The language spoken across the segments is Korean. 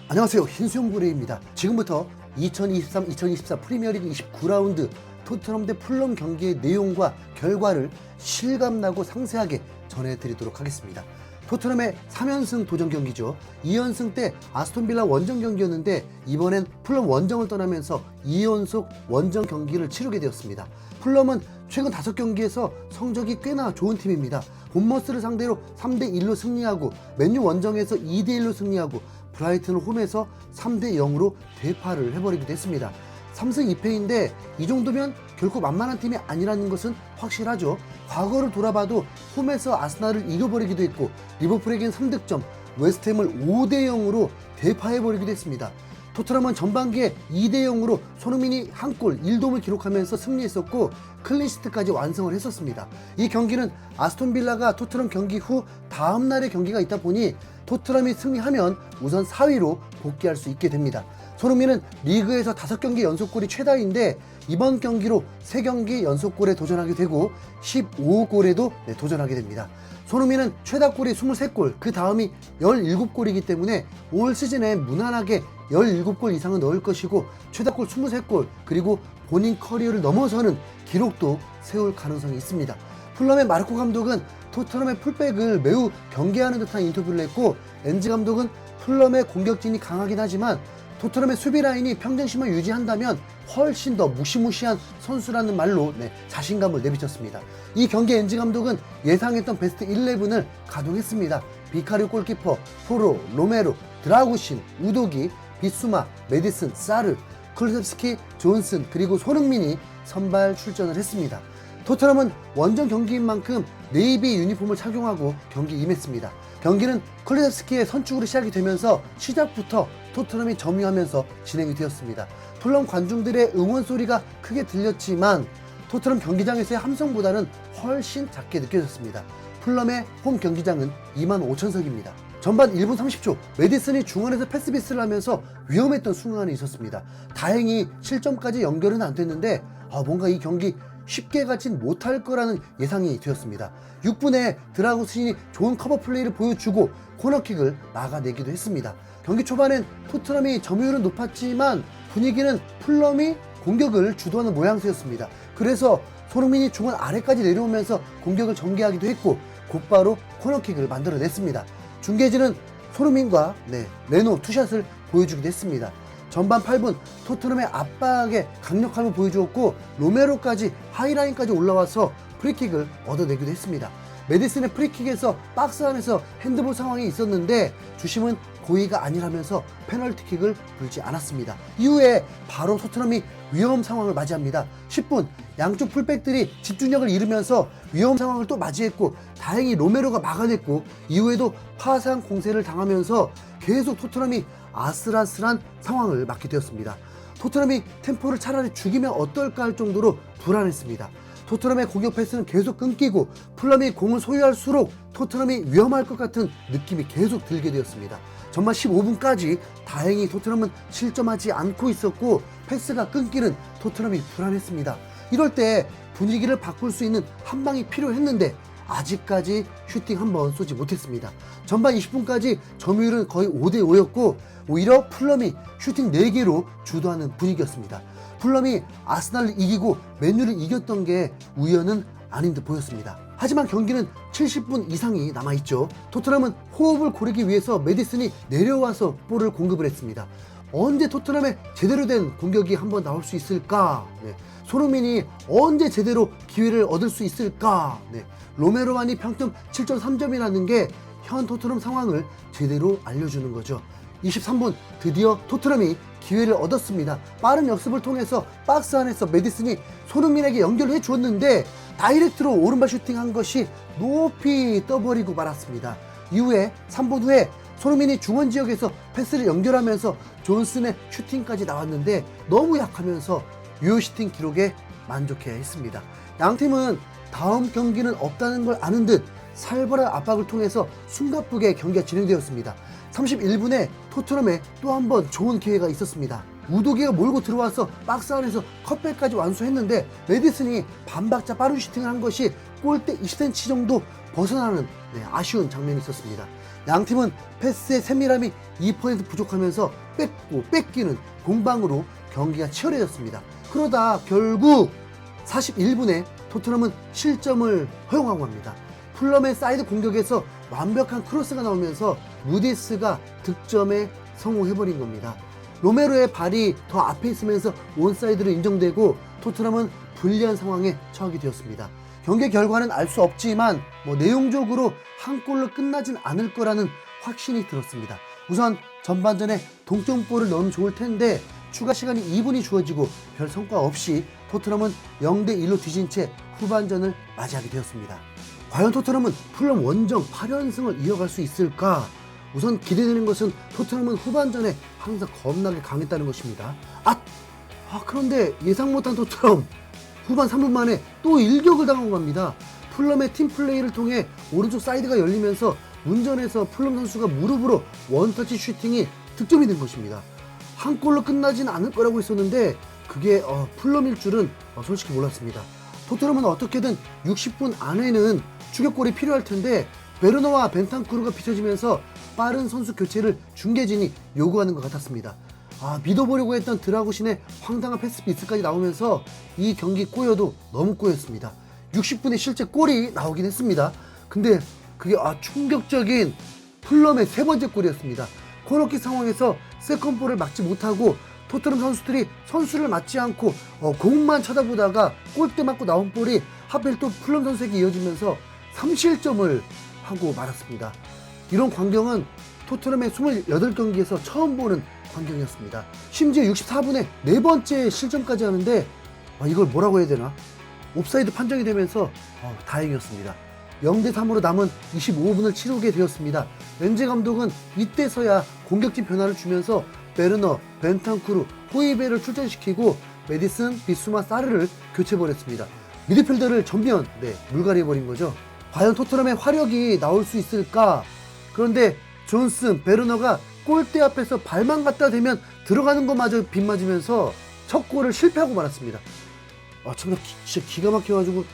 안녕하세요. 흰수염고래입니다. 지금부터 2023-2024 프리미어리그 29라운드 토트넘 대 풀럼 경기의 내용과 결과를 실감나고 상세하게 전해드리도록 하겠습니다. 토트넘의 3연승 도전 경기죠. 2연승 때 아스톤빌라 원정 경기였는데 이번엔 풀럼 원정을 떠나면서 2연속 원정 경기를 치르게 되었습니다. 풀럼은 최근 5경기에서 성적이 꽤나 좋은 팀입니다. 본머스를 상대로 3대1로 승리하고 맨유 원정에서 2대1로 승리하고 브라이튼을 홈에서 3대0으로 대파를 해버리기도 했습니다. 3승 2패인데 이 정도면 결코 만만한 팀이 아니라는 것은 확실하죠. 과거를 돌아봐도 홈에서 아스날을 이겨버리기도 했고 리버풀에겐 3득점, 웨스트햄을 5대0으로 대파해버리기도 했습니다. 토트넘은 전반기에 2대0으로 손흥민이 한 골 1도움을 기록하면서 승리했었고 클린시트까지 완성을 했었습니다. 이 경기는 아스톤빌라가 토트넘 경기 후 다음날의 경기가 있다 보니 토트넘이 승리하면 우선 4위로 복귀할 수 있게 됩니다. 손흥민은 리그에서 5경기 연속골이 최다인데 이번 경기로 3경기 연속골에 도전하게 되고 15골에도 도전하게 됩니다. 손흥민은 최다골이 23골, 그 다음이 17골이기 때문에 올 시즌에 무난하게 17골 이상은 넣을 것이고 최다골 23골 그리고 본인 커리어를 넘어서는 기록도 세울 가능성이 있습니다. 풀럼의 마르코 감독은 토트넘의 풀백을 매우 경계하는 듯한 인터뷰를 했고 엔지 감독은 풀럼의 공격진이 강하긴 하지만 토트넘의 수비 라인이 평정심을 유지한다면 훨씬 더 무시무시한 선수라는 말로 자신감을 내비쳤습니다. 이 경기 엔지 감독은 예상했던 베스트 11을 가동했습니다. 비카리오 골키퍼, 포로, 로메로, 드라구신, 우도기, 비수마, 메디슨, 사르, 클루셉스키, 존슨 그리고 손흥민이 선발 출전을 했습니다. 토트넘은 원정 경기인 만큼 네이비 유니폼을 착용하고 경기에 임했습니다. 경기는 클루셉스키의 선축으로 시작이 되면서 시작부터 토트넘이 점유하면서 진행이 되었습니다. 풀럼 관중들의 응원 소리가 크게 들렸지만 토트넘 경기장에서의 함성보다는 훨씬 작게 느껴졌습니다. 풀럼의 홈 경기장은 25,000석입니다. 전반 1분 30초 메디슨이 중원에서 패스 미스를 하면서 위험했던 순간이 있었습니다. 다행히 실점까지 연결은 안 됐는데 뭔가 이 경기 쉽게 가진 못할 거라는 예상이 되었습니다. 6분에 드라구신이 좋은 커버 플레이를 보여주고 코너킥을 막아내기도 했습니다. 경기 초반엔 토트넘이 점유율은 높았지만 분위기는 풀럼이 공격을 주도하는 모양새였습니다. 그래서 손흥민이 중원 아래까지 내려오면서 공격을 전개하기도 했고 곧바로 코너킥을 만들어냈습니다. 중계진은 손흥민과 레노 투샷을 보여주기도 했습니다. 전반 8분 토트넘의 압박에 강력함을 보여주었고 로메로까지 하이라인까지 올라와서 프리킥을 얻어내기도 했습니다. 메디슨의 프리킥에서 박스 안에서 핸드볼 상황이 있었는데 주심은 고의가 아니라면서 페널티킥을 불지 않았습니다. 이후에 바로 토트넘이 위험 상황을 맞이합니다. 10분 양쪽 풀백들이 집중력을 잃으면서 위험 상황을 또 맞이했고 다행히 로메로가 막아냈고 이후에도 파상 공세를 당하면서 계속 토트넘이 아슬아슬한 상황을 맞게 되었습니다. 토트넘이 템포를 차라리 죽이면 어떨까 할 정도로 불안했습니다. 토트넘의 공격 패스는 계속 끊기고 풀럼이 공을 소유할수록 토트넘이 위험할 것 같은 느낌이 계속 들게 되었습니다. 전반 15분까지 다행히 토트넘은 실점하지 않고 있었고 패스가 끊기는 토트넘이 불안했습니다. 이럴 때 분위기를 바꿀 수 있는 한 방이 필요했는데 아직까지 슈팅 한 번 쏘지 못했습니다. 전반 20분까지 점유율은 거의 5대5였고 오히려 풀럼이 슈팅 4개로 주도하는 분위기였습니다. 풀럼이 아스날을 이기고 맨유를 이겼던 게 우연은 아닌 듯 보였습니다. 하지만 경기는 70분 이상이 남아있죠. 토트넘은 호흡을 고르기 위해서 메디슨이 내려와서 볼을 공급을 했습니다. 언제 토트넘의 제대로 된 공격이 한번 나올 수 있을까? 손흥민이 언제 제대로 기회를 얻을 수 있을까? 로메로만이 평점 7.3점이라는 게 현 토트넘 상황을 제대로 알려주는 거죠. 23분 드디어 토트넘이 기회를 얻었습니다. 빠른 역습을 통해서 박스 안에서 메디슨이 손흥민에게 연결해 주었는데 다이렉트로 오른발 슈팅한 것이 높이 떠버리고 말았습니다. 이후에 3분 후에 손흥민이 중원 지역에서 패스를 연결하면서 존슨의 슈팅까지 나왔는데 너무 약하면서 유효 슈팅 기록에 만족해야 했습니다. 양팀은 다음 경기는 없다는 걸 아는 듯 살벌한 압박을 통해서 숨가쁘게 경기가 진행되었습니다. 31분에 토트넘에 또 한 번 좋은 기회가 있었습니다. 우도기가 몰고 들어와서 박스 안에서 컷백까지 완수했는데 메디슨이 반박자 빠른 슈팅을 한 것이 골대 20cm 정도 벗어나는 아쉬운 장면이 있었습니다. 양 팀은 패스의 세밀함이 2% 부족하면서 뺏고 뺏기는 공방으로 경기가 치열해졌습니다. 그러다 결국 41분에 토트넘은 실점을 허용하고 합니다. 풀럼의 사이드 공격에서 완벽한 크로스가 나오면서 무디스가 득점에 성공해버린 겁니다. 로메로의 발이 더 앞에 있으면서 온사이드로 인정되고 토트넘은 불리한 상황에 처하게 되었습니다. 경기 결과는 알 수 없지만 내용적으로 한 골로 끝나진 않을 거라는 확신이 들었습니다. 우선 전반전에 동점골을 넣으면 좋을 텐데 추가 시간이 2분이 주어지고 별 성과 없이 토트넘은 0대1로 뒤진 채 후반전을 맞이하게 되었습니다. 과연 토트넘은 풀럼 원정 8연승을 이어갈 수 있을까? 우선 기대되는 것은 토트넘은 후반전에 항상 겁나게 강했다는 것입니다. 그런데 예상 못한 토트넘 후반 3분 만에 또 일격을 당하고 갑니다. 풀럼의 팀플레이를 통해 오른쪽 사이드가 열리면서 운전해서 풀럼 선수가 무릎으로 원터치 슈팅이 득점이 된 것입니다. 한 골로 끝나진 않을 거라고 했었는데 그게 풀럼일 줄은 솔직히 몰랐습니다. 토트넘은 어떻게든 60분 안에는 추격골이 필요할 텐데 베르너와 벤탄쿠르가 비춰지면서 빠른 선수 교체를 중계진이 요구하는 것 같았습니다. 믿어보려고 했던 드라구신의 황당한 패스 미스까지 나오면서 이 경기 꼬여도 너무 꼬였습니다. 60분에 실제 골이 나오긴 했습니다. 근데 그게 충격적인 풀럼의 세 번째 골이었습니다. 코너킥 상황에서 세컨볼을 막지 못하고 토트넘 선수들이 선수를 맞지 않고 공만 쳐다보다가 골대 맞고 나온 볼이 하필 또 풀럼 선수에게 이어지면서 3실점을 하고 말았습니다. 이런 광경은 토트넘의 28경기에서 처음 보는 광경이었습니다. 심지어 64분에 네 번째 실점까지 하는데 이걸 뭐라고 해야 되나? 옵사이드 판정이 되면서 다행이었습니다. 0대3으로 남은 25분을 치르게 되었습니다. 렌제 감독은 이때서야 공격진 변화를 주면서 베르너, 벤탄쿠르, 호이베를 출전시키고 메디슨, 비수마, 사르를 교체해버렸습니다. 미드필더를 전면 물갈이해버린 거죠. 과연 토트넘의 화력이 나올 수 있을까? 그런데 존슨, 베르너가 골대 앞에서 발만 갖다 대면 들어가는 것마저 빗맞으면서 첫 골을 실패하고 말았습니다. 정말 진짜 기가 막혀가지고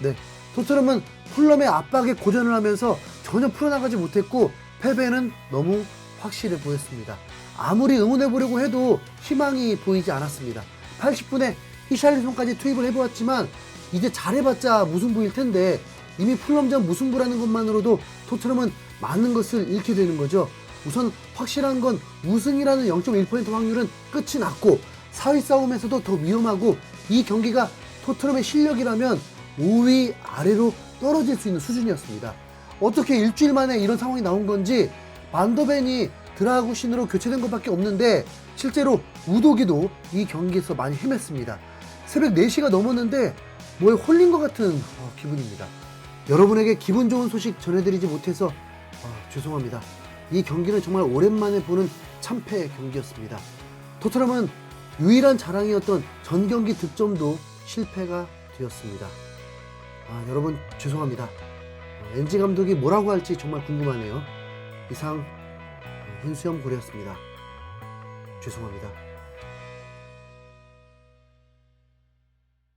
토트넘은 풀럼의 압박에 고전을 하면서 전혀 풀어나가지 못했고 패배는 너무 확실해 보였습니다. 아무리 응원해보려고 해도 희망이 보이지 않았습니다. 80분에 히샬리송까지 투입을 해보았지만 이제 잘해봤자 무승부일 텐데 이미 풀럼전 무승부라는 것만으로도 토트넘은 많은 것을 잃게 되는 거죠. 우선 확실한 건 우승이라는 0.1% 확률은 끝이 났고 4위 싸움에서도 더 위험하고 이 경기가 토트넘의 실력이라면 5위 아래로 떨어질 수 있는 수준이었습니다. 어떻게 일주일 만에 이런 상황이 나온 건지 반더벤이 드라구신으로 교체된 것밖에 없는데 실제로 우도기도 이 경기에서 많이 헤맸습니다. 새벽 4시가 넘었는데 뭐에 홀린 것 같은 기분입니다. 여러분에게 기분 좋은 소식 전해드리지 못해서 죄송합니다. 이 경기는 정말 오랜만에 보는 참패 경기였습니다. 토트넘은 유일한 자랑이었던 전경기 득점도 실패가 되었습니다. 여러분 죄송합니다. 엔지 감독이 뭐라고 할지 정말 궁금하네요. 이상 흰수염 고래였습니다. 죄송합니다.